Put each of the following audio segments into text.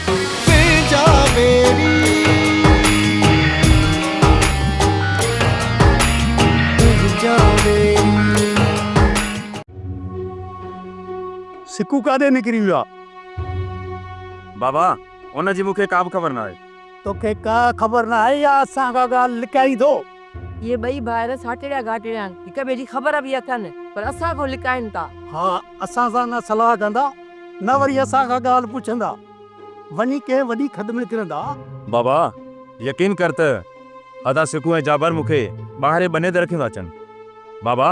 भेजा मेरी भेजा मेरी। सिक्कू कादे निकरी विया? बाबा उन जी मूंखे का बि ख़बर न आहे। तोखे का ख़बर न आहे या असां का ॻाल्हि लिकाई थो? ये ॿई भाइर साटेड़ा घाटेड़ा आहिनि, हिक ॿिए जी ख़बर बि अथनि पर असां खां लिकाइनि था। हा, असां सां न सलाह कंदा न वरी असां खां ॻाल्हि पुछंदा, वञी कंहिं वॾी खॾ में किरंदा। बाबा यकीन कर त अदा सिकू ऐं जाबर मूंखे ॿाहिरि बने ते रखी था अचनि। बाबा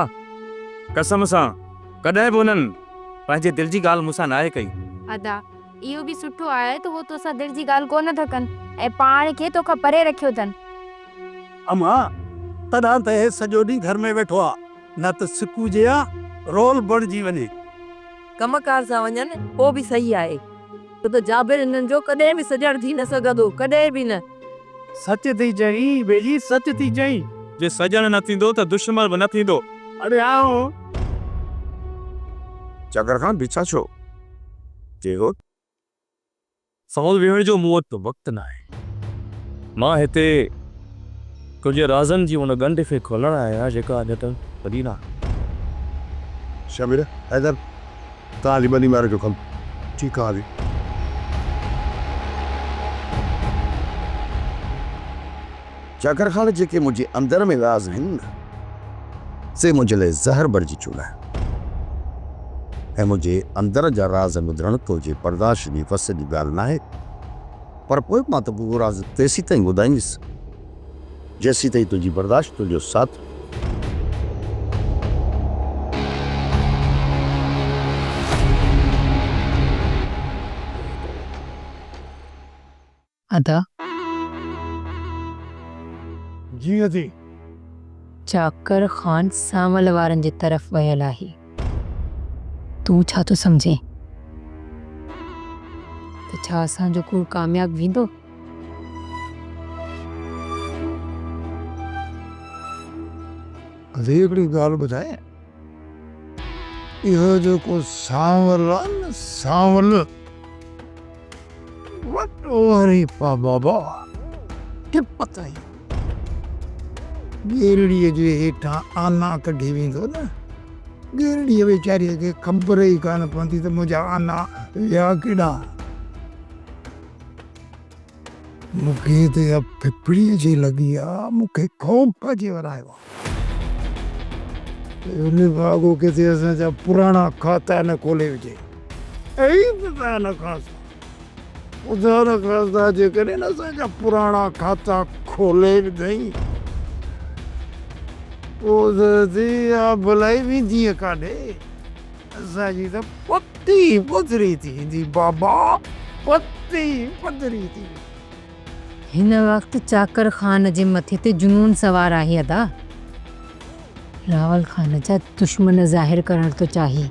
कसम सां कॾहिं बि उन्हनि पंहिंजे दिलि जी ॻाल्हि मूंसां नाहे कई। अदा इहो बि सुठो आहे त वो तोसां दिलि जी ॻाल्हि कोन था कनि ऐं पाण खे तोखां परे रखियो अथनि। अमा तॾहिं त हे सॼो ॾींहुं घर में वेठो आहे, न त सिक्कू जे या रोल बणिजी वञे। कमकार सां वञनि पोइ बि सही आहे, छो त जाबिर हिननि जो कॾहिं बि सॼण थी न सघंदो, कॾहिं बि न। सच थी चई बेली, सच थी चई। जे सजण न थींदो त दुश्मन बि न थींदो। अरे आओ जागर खान बिछा छो जे हो सवाल विहण जो मूं वटि वक़्तु न आहे। मां हिते कुझु राज़नि जी उन ॻंढ खे खोलण आहियां जेका अॼु ताईं कॾहिं न। शमीर हैदर तव्हांजी ॿनी मार जो कमु ठीकु आहे। जाकर खान जेके मुंहिंजे अंदर में राज़ आहिनि न से मुंहिंजे लाइ ज़हर बणिजी चुका आहिनि ऐं मुंहिंजे अंदर जा राज़ ॿुधण तुंहिंजे बर्दाश्त जी वस जी ॻाल्हि न आहे, पर पोइ मां त उहो राज़ तेसीं ताईं ॿुधाईंदुसि जेसीं ताईं तुंहिंजी बर्दाश्त तुंहिंजो साथ। अदा जीअं थी जाकर ख़ान सामल वारनि जे तरफ़ वियल आहे। तूं छा थो सम्झे त छा असांजो कूड़ कामयाब वेंदो? हिकिड़ी ॻाल्हि ॿुधाए, इहो जेको सांवल आहे न सांवल वॾो हरी पा बाबा के पता ई गेरड़ीअ जे हेठां आना कढी वेंदो न, गेरड़ीअ वीचारीअ खे ख़बर ई कान पवंदी त मुंहिंजा आना विया केॾा। मूंखे त इहा फिफड़ीअ जी लॻी आहे, मूंखे खौफ जे वरायो उन भाॻो किथे असांजा पुराणा खाता न खोले विझे। ख़ुदा न ख़ास्ता जेकॾहिं असांजा पुराणा खाता खोले विधई पोइ भलाई वेंदी काॾे, असांजी त पती पधरी थींदी बाबा, पती पधरी थी। हिन वक़्तु चाकर ख़ान जे मथे ते जुनून सवार आहे। अदा रावल ख़ान जा दुश्मन ज़ाहिर करण थो चाहे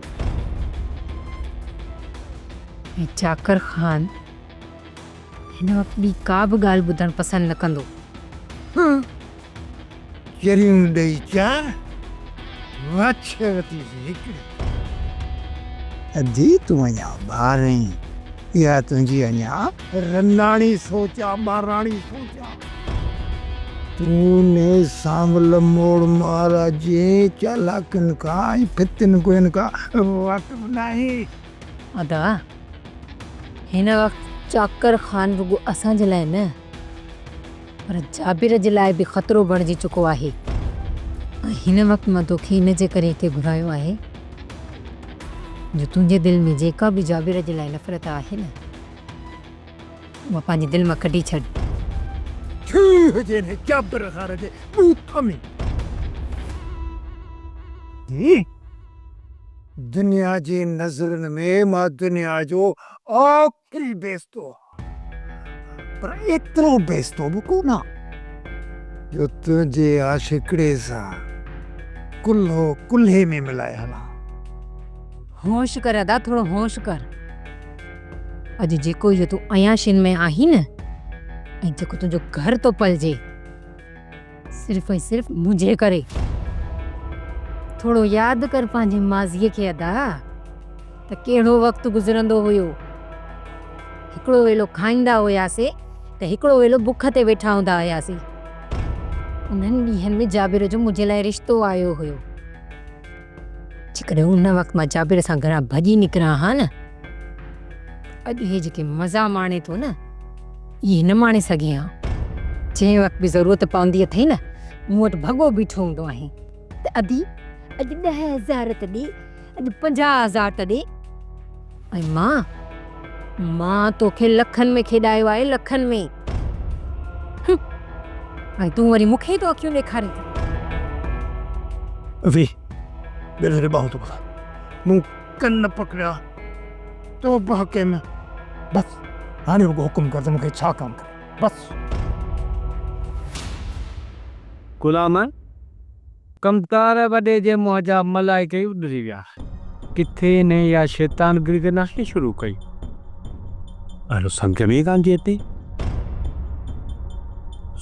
ऐं चाकर ख़ान हिन वक़्तु ॿी का बि ॻाल्हि ॿुधणु पसंदि न कंदो। चरियूं ॾेई चार वछती हिकिड़ी अधी तूं अञा ॿार आहीं, इहा तुंहिंजी अञा रंधाणी सोचा ॿाराणी सोचा। तूने सांवल मोड़ महाराजे चालाकनि खां ऐं फितिन कोइन खां वाक़िफ़ नाहीं। अदा हिन वक़्तु चाकर ख़ान रुगो असांजे लाइ न पर जाबिर जे लाइ बि ख़तरो बणिजी चुको आहे। हिन वक़्तु मां तोखे हिन जे करे हिते घुरायो आहे जो तुंहिंजे दिलि में जेका बि जाबिर जे लाइ नफ़रत आहे न उहा पंहिंजे दिलि मां कढी छॾ। दुनिया जी नज़रनि में मां दुनिया जो आख़िरी बेस्तो पर एतिरो बेस्तो बि कोन जो तुंहिंजे आशिकड़े सां कुल्हो कुल्हे में मिलाए हलां। होश कर अदा, थोरो होश कर। अॼु जेको इहो तूं अयाशिन में आहीं न ऐं जेको तुंहिंजो घर तो पलजे सिर्फ़ ऐं सिर्फ़ मुंहिंजे करे। थोरो यादि कर पंहिंजे माज़ीअ खे अदा त कहिड़ो वक़्तु गुज़रंदो हुयो। हिकिड़ो वेलो खाईंदा हुयासीं त हिकिड़ो वेलो बुख ते वेठा हूंदा हुयासीं। उन्हनि ॾींहंनि में जाबिर जो मुंहिंजे लाइ रिश्तो आयो हुयो। जेकॾहिं उन वक़्तु मां जाबिर सां घरां भॼी निकिरां हा न, अॼु हे जेके मज़ा माणे थो न, इहे न माणे सघे हा। जंहिं वक़्तु बि ज़रूरत पवंदी अथई न, मूं वटि भॻो बीठो हूंदो आहे त अॼु 10,000 त ॾे, अॼु 50,000 त ॾे। ऐं मां तोखे लखनि में खेॾायो आहे, लखनि में। ऐं तूं वरी मूंखे तो अखियूं ॾेखारे थी। वे मेरे बाहु तो बता मूं कन्न पकड़िया तो बहके में बस हाणे रुगो हुकुम कर त मूंखे छा कमु करे बस। गुलाम कमतार वॾे जे मुंहं जा मलाइके ई उॾरी विया। किथे ने या शैतान गिरगनाशी शुरू कई। अहिड़ो संग में कान जी अथई।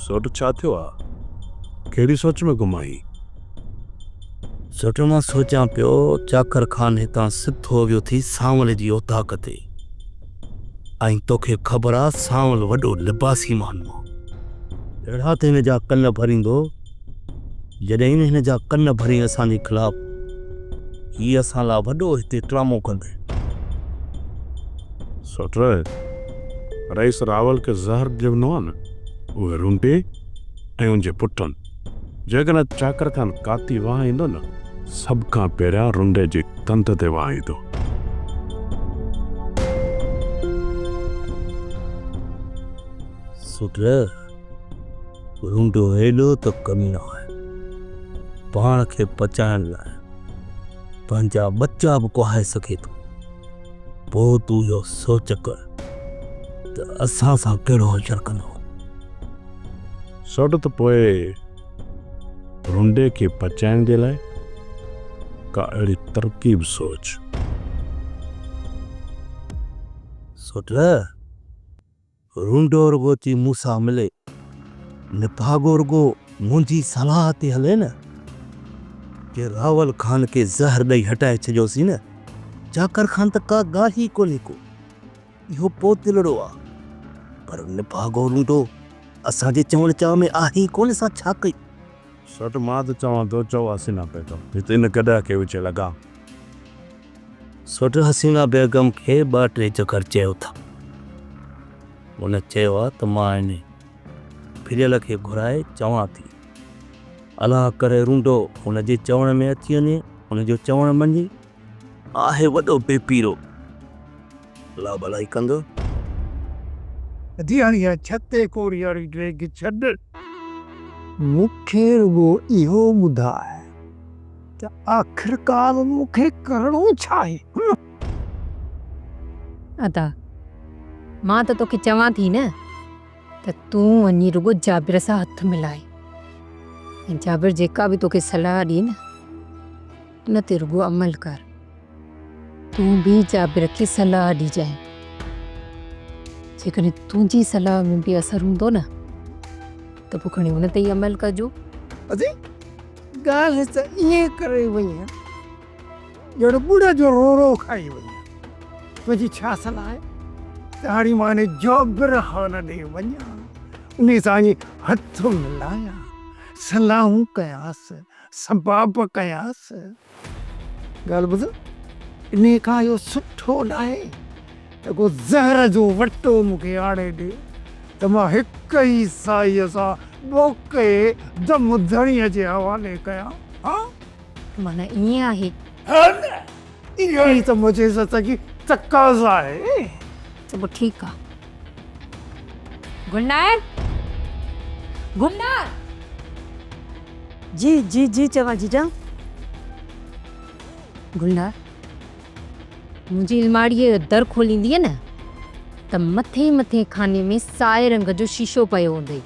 सोट छा थियो आहे? कहिड़ी सोच में घुमाई? सोट मां सोचां पियो चाकर खान हितां सिधो वियो थी सांवल जी औताक ते। ऐं तोखे ख़बर आहे सांवल वॾो लिबासी माण्हू आहे। अहिड़ा ते हिन जा कन भरींदो, जॾहिं हिन जा कन भरी असांजे ख़िलाफ़, हीअ असां लाइ वॾो हिते ड्रामो कंदे। सोट रईस रावल खे ज़हर ॾिनो आहे न, उहे रुंडे ऐं उनजे पुटनि। जेकॾहिं चाकर खान काती वाहींदो न, सभ खां पहिरियां रुंडे जे तंद ते वाहींदो। सुट रुंडो हेॾो त कमीनो आहे। पाण खे पचाइण लाइ पंहिंजा बच्चा बि कुहाए सघे थो। पोइ तूं इहो सोच कर त असां सां कहिड़ो हलचल कंदो। सोट त पोइ रुंडे खे पचाइण जे लाइ का अहिड़ी तरकीब सोच। सोट रुंडो रुगो अची मूंसां मिले, निभागो रुगो मुंहिंजी सलाह ते हले न, कि रावल खान खे ज़हर ॾेई हटाए छॾियोसीं न, चाकर खान त का ॻाल्हि ई कोन्हे को, इहो पोतिलड़ो आहे। पर निभागो रुंडो असांजे चवण चाव में आहे ई कोन, असां छा कई? सोट मां त चवां थो चओ हसीना बेगम हिते इन गॾा खे विच लॻा। सोट हसीना बेगम खे 2-3 चकर चयो था। उन चयो आहे त मां हिन फिरियल खे घुराए चवां थी, अलाह करे रुंडो हुनजे चवण में अची वञे, हुनजो चवण मञे। आहे वॾो बेपीरो, अलाह भलाई कंदो। दियारिया छते कोरियारी ड्रेग छॾ। मूंखे रुगो इहो ॿुधाए त आख़िरकार मूंखे करिणो छा आहे? अदा मां त तोखे चवां थी न त तूं वञी रुगो जाबिर सां हथ मिलाए, ऐं जाबिर जेका बि तोखे सलाह ॾे न, उन ते रुगो अमल कर। तूं बि जाबिर खे सलाह ॾिजांइ। जेकॾहिं तुंहिंजी सलाह में बि असरु हूंदो न, त पोइ खणी उन ते ई अमल कजो। अजी ॻाल्हि त ईअं करे वई आहे ॼण ॿुड़ जो रोरो खाई वई आहे। तुंहिंजी छा सलाह आहे? त हाणे मां हिन जाबिर खान ॾे वञा, उन सां हथ मिलायां, सलाहूं कयासि, सबाब कयासि। ॻाल्हि ॿुध, इन खां इहो सुठो न आहे त को ज़हर जो वटो मूंखे आणे ॾे त मां हिक ई साईअ सां ॿोके दम धणीअ जे हवाले कयां। हा माना ईअं आहे? इहो ई त मुंहिंजे इज़त जी तक़ाज़ा आहे। त पोइ ठीकु आहे। गुलनार, गुलनार। जी जी जी चवां जीजा। गुलनार, मुंहिंजी अलमारीअ जो दर खोलींदीअ न, त मथे खाने में साए रंग जो शीशो पियो हूंदई,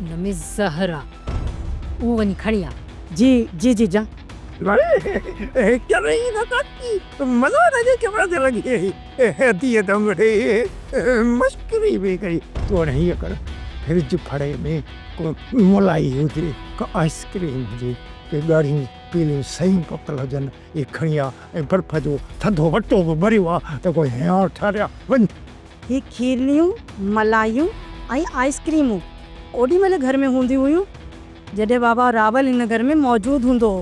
उन में ज़हर आहे, उहो वञी खणी आ। जी जी जीजा। मस्करी भी कई तो हीअं कर, फ्रिज फड़े में को मलाई हुजे, को आइसक्रीम हुजे, के ॻाढ़ियूं पीलियूं सयूं पकल हुजनि, इहे खणी आ। ऐं बर्फ़ जो थधो वटो बि भरियो आहे त कोई हींअर ठारिया वञ। ही खीरनियूं मलाइयूं ऐं आइस्क्रीमूं ओॾी महिल घर में हूंदी हुयूं जॾहिं बाबा रावल हिन घर में मौजूदु हूंदो हो।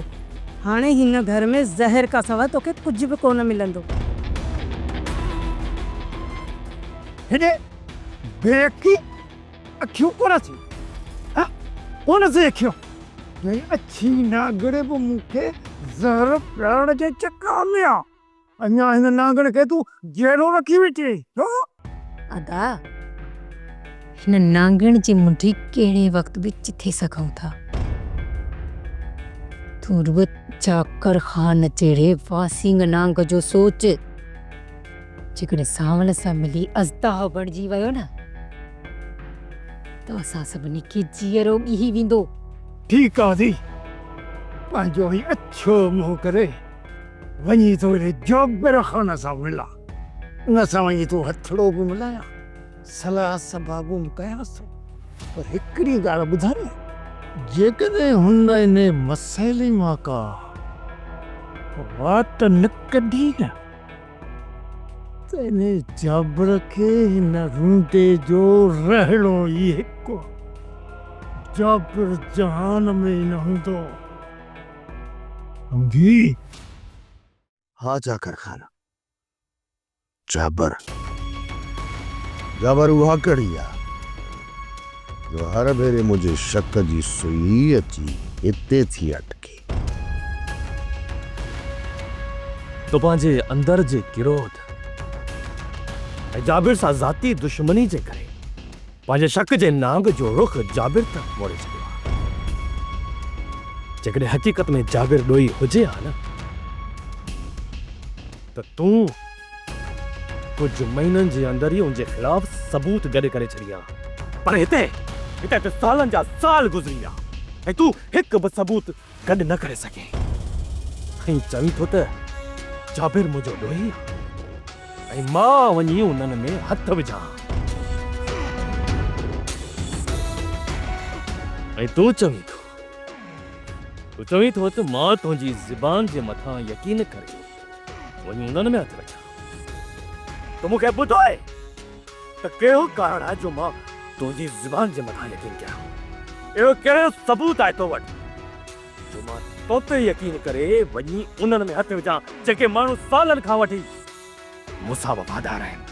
हाणे हिन घर में ज़हर खां सवाइ तोखे कुझु बि कोन मिलंदो। हेॾे बेकी अखियूं कोन थी कोन थी अखियूं नहीं अच्छी नागड़े बि मूंखे ज़हर पियारण जे चक्कर में आहे। अञा हिन नागड़ खे तूं जहिड़ो रखी वेठी हो। अदा हिन नांगण जी मुंडी कहिड़े वक़्त बि चिथे सघूं था। तूं रुॻो चाकर ख़ान जहिड़े वासींग नांग जो सोच। जेकॾहिं सांवल सां मिली अज़दा बणिजी वियो न त असां सभिनी खे जीअरो ॿी वेंदो। ठीकु आहे दी पंहिंजो ई अछो मुंहुं करे वञी थो जाबिर ख़ान सां मिला उन सां वञी तूं हथड़ो बि मिलाया सलाह सबाबूं कयांसि। पर हिकिड़ी ॻाल्हि ॿुधाए जेकॾहिं हुन इन मसइले मां का वाट न कढी न त इन जाबिर खे हिन रूंडे जो रहणो ई हिकु जाबिर जहान में न हूंदो। सम्झी? हाँ जाकर खान जाबर जाबर उहा कड़ी आहे जो हर भेरे मुझे शक जी सुई अची हिते थी अटके। तो पंहिंजे अंदर जे किरोध ऐं जाबिर सां ज़ाती दुश्मनी जे करे पंहिंजे शक जे नांग जो रुख जाबिर तक मोड़े छॾियो आहे। जेकॾहिं हक़ीक़त में जाबिर ॾोही हुजे हा न त तूं कुझु महीननि जे अंदर ई उनजे ख़िलाफ़ सबूत गॾु करे छॾिया। पर हिते त सालनि जा साल गुज़री विया ऐं तूं हिकु बि सबूत गॾु न करे सघे ऐं चवीं थो त जाबिर मुंहिंजो ॾोही ऐं मां वञी उन्हनि में हथ विझां। ऐं तूं चवीं थो त मां तुंहिंजी ज़ुबान जे मथां यकीन करे वञी उन्हनि में हथ विझां। तो मूंखे ॿुधाए त कहिड़ो कारण आहे जो मां तुंहिंजी ज़ुबान जे मथां यकीन कयां। अहिड़ो कहिड़ो सबूत आहे तो वटि जो मां तो ते यकीन करे वञी उन्हनि में हथ विझां जेके माण्हू सालनि खां वठी मूंसां वफ़ादार आहिनि।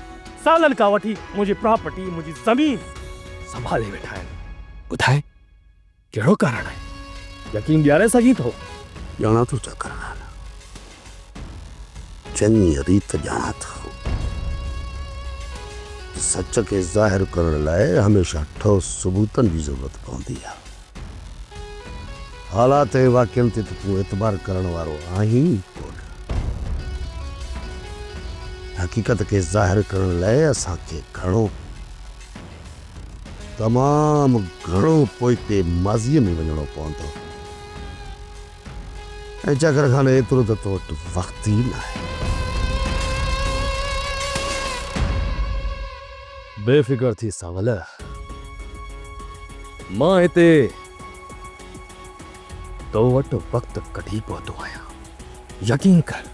सालनि खां वठी मुंहिंजी प्रॉपर्टी मुंहिंजी ज़मीन संभाले वेठा आहिनि। ॿुधाए कहिड़ो कारण आहे? यकीन ॾियारे सघीं थो? ॼाणा थो जाकर खान चङी रीत ॼाणा थो। सच खे ज़ाहिर करण लाइ हमेशह ठोस सबूतनि जी ज़रूरत पवंदी आहे। हालात ऐं वाक़िअनि ते तूं एतबार करण वारो आहीं कोन। हक़ीक़त खे ज़ाहिर करण लाइ असांखे घणो तमामु घणो पोइते माज़ीअ में वञणो पवंदो ऐं जाकर खान एतिरो त तो वटि वक़्तु ई न आहे। बेफ़िक्र थी सांवल, मां हिते तो वटि वक़्तु कढी पहुतो आहियां। यकीन कर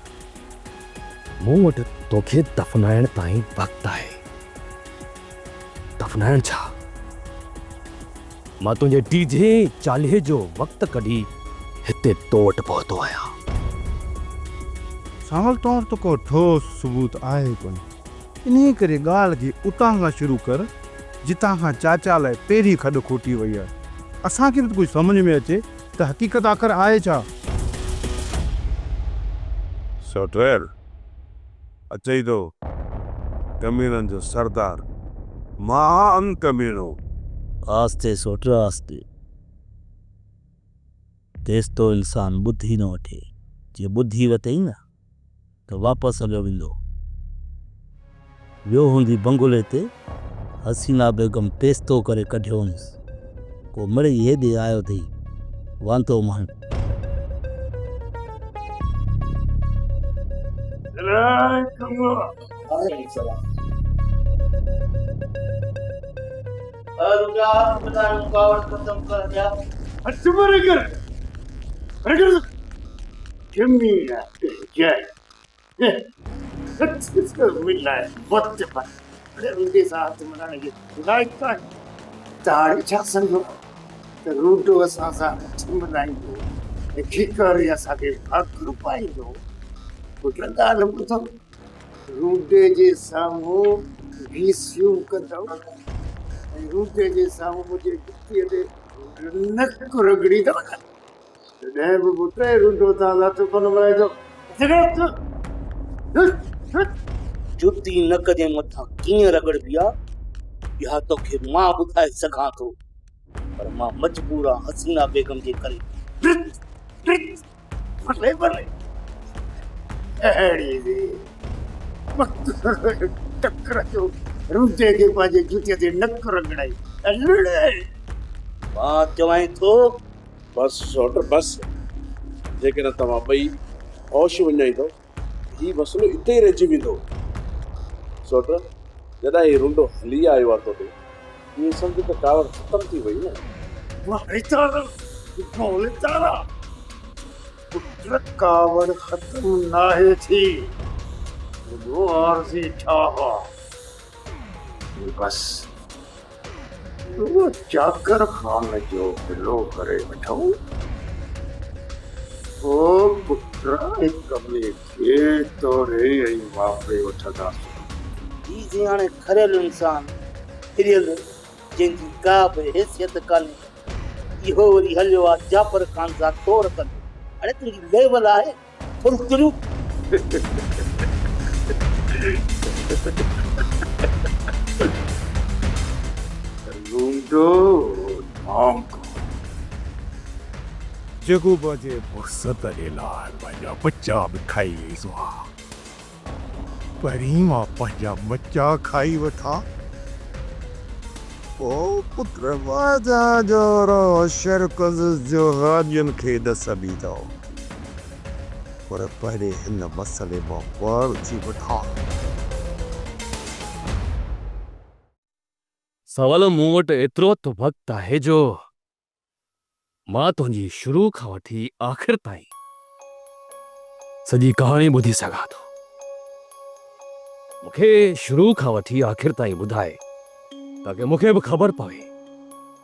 मूं वटि तोखे दफ़नाइण ताईं वक़्तु आहे। दफ़नाइण छा, मां तुंहिंजे टीजे चालीहे जो वक़्तु कढी हिते तो वटि पहुतो आहियां। सांवल तौर तो को ठोस सबूत आहे कोन। इन्ही करे ॻाल्हि खे उतां खां शुरू कर जितां खां चाचा लाइ पहिरीं खॾ खोटी वई आहे। असांखे बि कुझु सम्झ में अचे त हक़ीक़त आख़िर आहे छा। सॉफ्टवेयर अचई थो कमीननि जो सरदार महान कमीनो। आस्ते सोट आस्ते तेस तो इंसान बुद्धि न वठे। जे बुद्धि वठई न त वापसि हलियो वेंदो। वियो हूंदी बंगुले ते हसीना बेगम तेस्तो करे कढियो हुअसि। को मिड़ई हेॾे आयो अथई वांतो मान। रुंडे साथ मनाने की लाइक का ताड़ी छा संगो त रूटो असां सां मनाईंदो खिकर असांखे हक़ रुपाईंदो पुट ॻाल्हि ॿुधो रूडे जे साम्हूं घीसियूं कंदव ऐं रूडे जे साम्हूं मुंहिंजे जुतीअ ते नक रगड़ींदव तॾहिं बि पुट रूडो तव्हां लाथो कोन मनाईंदो जुती नक जे मथां कीअं रगड़बी आहे इहा तोखे मां ॿुधाए सघां थो पर मां मजबूर आहियां हसीना बेगम जे करे भले भले अहिड़ी रे टकर जो रूडे खे पंहिंजे जुतीअ ते नक रगड़ाई मां चवां थो बस सौट बस जेकॾहिं तव्हां ॿई होश विञाईंदो हीउ मसइलो हिते ई रहिजी वेंदो सौट जॾहिं हीउ रुंडो हली आयो आहे तोॾे ईअं सम्झ त कावड़ ख़तमु थी वई न पुट कावड़ ख़तम नाहे थी वो आरज़ी ठाहा बस वो चाकर खान जो पिलो करे वठो ओ पुत्र कमले खे तोरे ऐं वापरे वठंदासीं ही जे हाणे खरियल इंसान फिरियल जंहिंजी का बि हैसियत कान्हे इहो वरी हलियो आहे जाफर खान सां तोड़ कंदो हाणे तुंहिंजी लेवल आहे फुलकिरियूं रूंडो जेको बजे फुर्सत जे लाइ पंहिंजा बच्चा बि खाई वेंदो आहे पहिरीं मां पंहिंजा बच्चा खाई वठां ओ पुत्र वाजा जो शरकज़ जो हाजियुनि खे ॾस ॾींदो पर पहिरें हिन मसइले मां पार थी वठां सवाल मूं वटि एतिरो त वक़्तु आहे जो मां तुंहिंजी शुरू खां वठी आख़िर ताईं सॼी कहाणी ॿुधी सघां थो मूंखे शुरू खां वठी आख़िर ताईं ॿुधाए ताकी मूंखे बि ख़बर पवे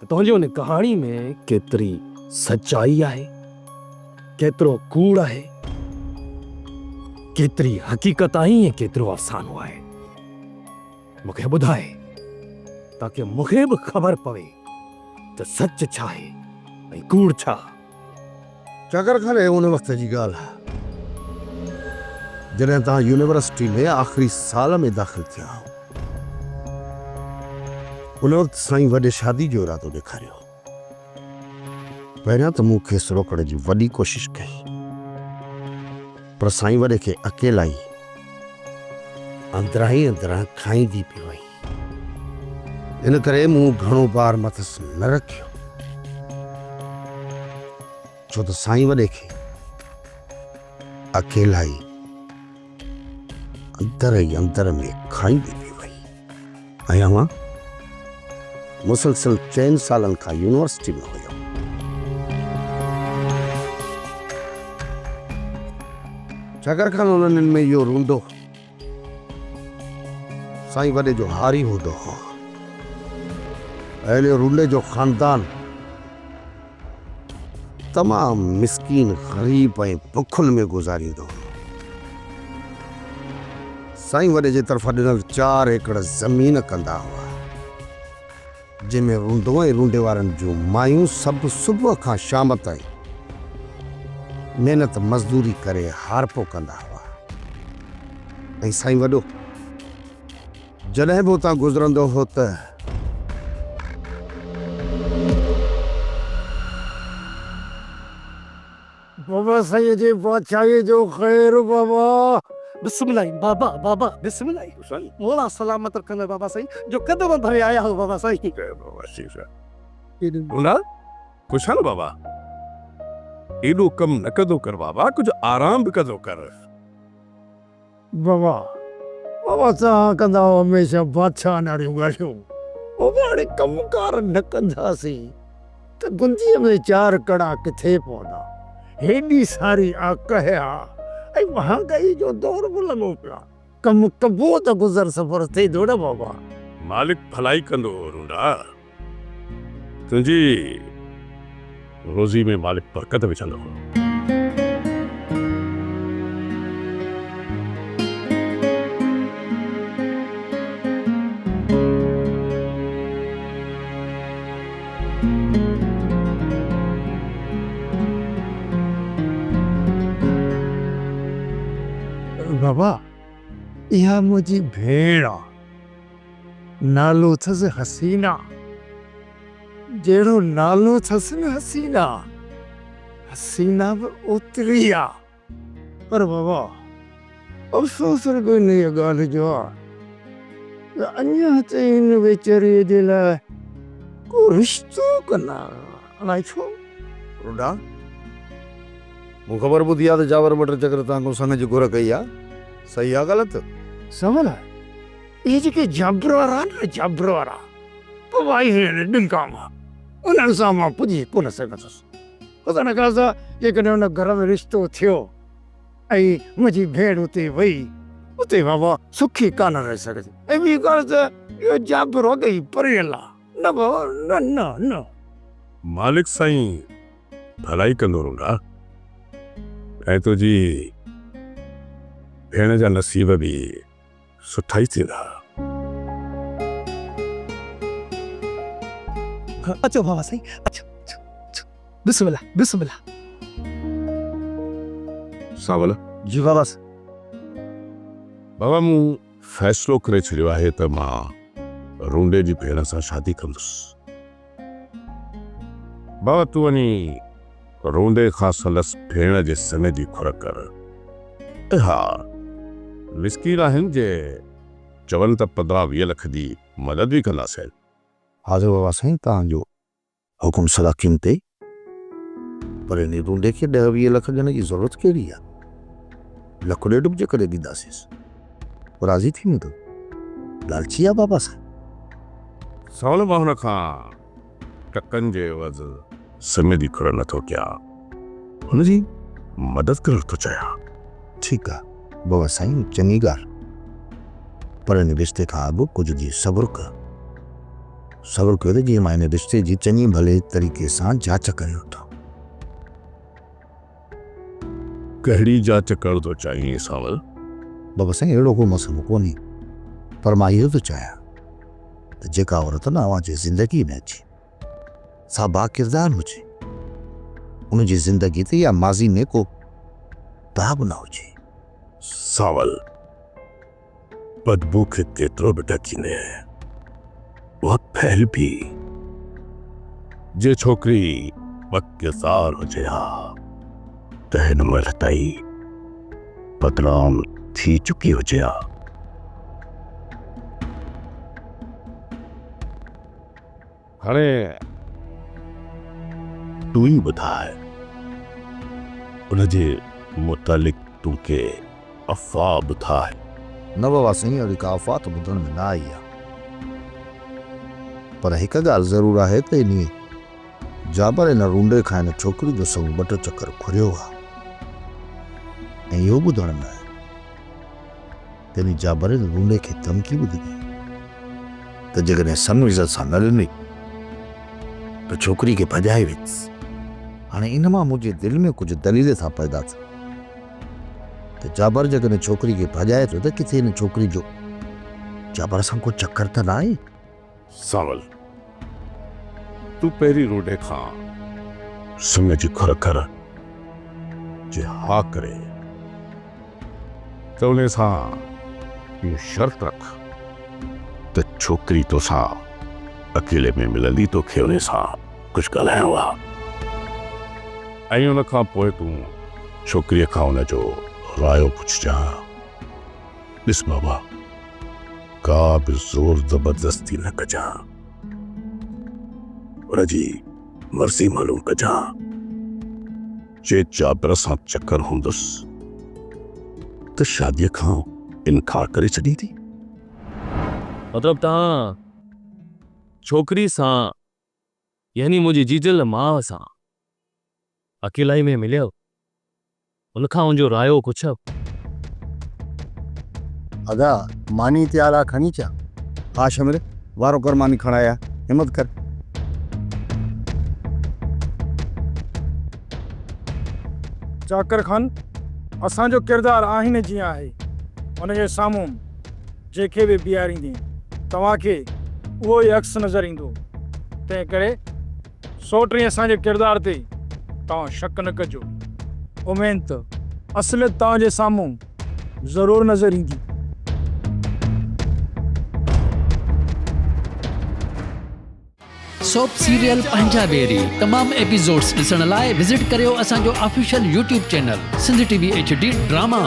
त तुंहिंजी उन कहाणी में केतिरी सचाई आहे केतिरो कूड़ आहे केतिरी हक़ीक़त आहे ऐं केतिरो अफ़सानो आहे मूंखे ॿुधाए ताकी मूंखे बि ख़बर पवे त सच छा आहे ऐं कूड़ छा चकर खाने उन वक़्त जी ॻाल्हि आहे जॾहिं तव्हां यूनिवर्सिटी में आख़िरी साल में दाख़िल थिया उन वक़्तु साईं वॾे शादी जो इरादो ॾेखारियो पहिरियां त मूं खेसि रोकण जी वॾी कोशिशि कई पर साईं वॾे खे अकेला ई अंदरां ई अंदरां खाईंदी पई वई इन करे मूं घणो बार मथसि न रखियो छो त साईं वॾे खे अकेला ई अंदर में खाईंदी पई वई ऐं मां मुसलसल 4 सालनि खां यूनिवर्सिटी में हुयो चकर खान उन्हनि में इहो रूंडो साईं वॾे जो हारी हूंदो हो अहिड़े रूंडे जो ख़ानदान तमामु मिसकीन ग़रीब ऐं बुखुल में गुज़ारींदो हो साईं वॾे जे तरफ़ां ॾिनल 4 एकड़ ज़मीन कंदा हुआ जंहिंमें रूंडो ऐं रूंडे वारनि जूं मायूं सभु सुबुह खां शाम ताईं महिनत मज़दूरी करे हारपो कंदा हुआ ऐं साईं वॾो जॾहिं बि उतां गुज़रंदो हो त बाबा साईं जी बादशाही जो ख़ैर बाबा बिस्मिल्लाह बाबा बाबा बिस्मिल्लाह मोला सलामत रखंदा बाबा साईं जो कदम भरे आया हो बाबा साईं खुशाल बाबा एॾो कमु न कदो कर बाबा कुझु आराम बि कदो कर बाबा बाबा तव्हां कंदा हमेशह बादशाह नारियूं ॻाल्हियूं बाबा हाणे कमुकार न कंदासीं त गुंजीअ में 4 कड़ा किथे पवंदा हेॾी सारी आकह आहे ऐं महांगाई जो दौर बि लॻो पियो आहे कम कबो त गुज़र सफ़र थिए थो न बाबा। मालिक भलाई कंदो रूंडा, तुंहिंजी रोज़ी में मालिक बरकत विझंदो। बाबा इहा मुंहिंजी भेण आ, नालो अथसि हसीना। जहिड़ो नालो अथसि न हसीना, हसीना बि ओतिरी आ। पर बाबा अफ़सोस रुॻो इन ॻाल्हि जो आहे त अञा ताईं हिन वेचारीअ जे लाइ को रिश्तो कना। अलाए छो? रूंडा मूं ख़बर ॿुधी आहे त जावर मटर चकर तव्हां खां संग जी घुर कई आहे, सही आहे ग़लति? सवल इहे जेके जाबर वारा न, जाबर वारा पवाई ॾिनकाम उन्हनि सां मां पुॼी कोन सघंदुसि। ख़ुदा न खासा जेकॾहिं हुन घर में रिश्तो थियो ऐं मुंहिंजी भेण उते वई, उते बाबा सुखी कान रही सघंदी। ऐं ॿी ॻाल्हि त इहो जाबर वॻे ई पढ़ियल आहे न बाबा, न न न। मालिक साईं भलाई कंदो रूंडा, ऐं तुंहिंजी भेण जा नसीब बि सुठा ई थींदा। अचो बाबा साईं, अचो बिस्मिल्लाह बिस्मिल्लाह। सावल जी बाबा। बाबा मूं फ़ैसिलो करे छॾियो आहे त मां रूंडे जी भेण सां शादी कंदुसि। बाबा तूं वञी रूंडे खां संदसि भेण जे सने जी खुर कर। हा मिस्कीन आहिनि जे चवनि त 15-20 लख जी मदद बि कंदासीं। हाज़िर बाबा साईं, तव्हांजो हुकुम सदा क़ीमती। पर इन रूंडे खे 10-20 लख ॾियण जी ज़रूरत कहिड़ी आहे? 1.5 लख जे करे ॾींदासींसि, राज़ी थी वेंदो। लालची आहे बाबा साईं। सावल मां हुन खां टकनि जे एवज़ समय जी खुर नथो कयां, हुनजी मदद करणु थो चाहियां। ठीकु आहे बाबा साईं, चङी ॻाल्हि। पर इन रिश्ते खां अॻु कुझु ॾींहं सब्र कर। सब्र कयो त जीअं मां इन रिश्ते जी चङी भले तरीक़े सां जांच करे वठां। कहिड़ी जांच करणु थो चाहीं सावल? बाबा साईं अहिड़ो को मसइलो कोन्हे, पर मां इहो थो चाहियां त जेका औरत न अव्हांजी ज़िंदगी में अचे सा बा किरदार हुजे, उनजी ज़िंदगी ते या माज़ी में को दाग न हुजे। सावल बदबू खे केतिरो बि ढकीने उहा फैल भी। जे छोकिरी बकिरदार हुजे हा त हिन महिल ताईं बदनाम थी चुकी हुजे हा। हाणे तूं ई ॿुधाए उनजे मुतालिक तूंखे अफ़वाह ॿुधाए। न बाबा साईं, अहिड़ी का अफ़वाह त ॿुधण में न आई आहे। पर हिकु ॻाल्हि ज़रूरु आहे त इन जाबर इन रूंडे खां इन छोकिरी जो संग 2 चकर घुरियो आहे। ऐं इहो ॿुधण में आहे त इन जाबर इन रूंडे खे धमकी ॿुधी त जेकॾहिं सन इज़त सां न ॾिनी त छोकिरी खे भॼाए वेंदसि। हाणे इन मां मुंहिंजे दिलि में कुझु दलील था पैदा थियनि त जाबर जेकॾहिं छोकिरी खे भॼाए थो त किथे इन छोकिरी जो जाबर सां को चक्कर त न आहे? सावल तूं पहिरीं रूंडे खां संग जी खुर कर। जे हा करे त उन सां इहो शर्त रख त छोकिरी तोसां अकेले में मिलंदी, तोखे उन सां कुझु ॻाल्हाइणो आहे। ऐं उन खां पोइ तूं छोकिरीअ खां उनजो रायो पुछजांइ। ॾिस बाबा, का बि ज़ोर ज़बरदस्ती न कजांइ, उनजी मर्ज़ी मालूम कजांइ। जे जाबर सां चकर हूंदुसि त शादीअ खां इनकार करे छॾींदी। मतलब तव्हां छोकिरी सां यानी मुंहिंजी जीजल माउ सां अकेलाई में मिलियो, उनखां मुंहिंजो रायो पुछो? अदा मानी तैयार आ खणी चा। हा शमिर वारो कर मानी खणाया हिम्मत कर। चाकर खान असांजो किरदारु आहिनि जीअं आहे उनजे साम्हूं जेके बि बीहारींदी तव्हांखे उहो ई अक्स नज़र ईंदो। तंहिं करे सोटी असांजे किरदार ते तव्हां शक न कजो। उमेद त असलियत तव्हांजे साम्हूं ज़रूरु नज़र ईंदी। सोप सीरियल पंजाबेरी तमाम एपिसोड्स ॾिसण लाइ विज़िट करियो असांजो official YouTube channel Sindh TV HD drama.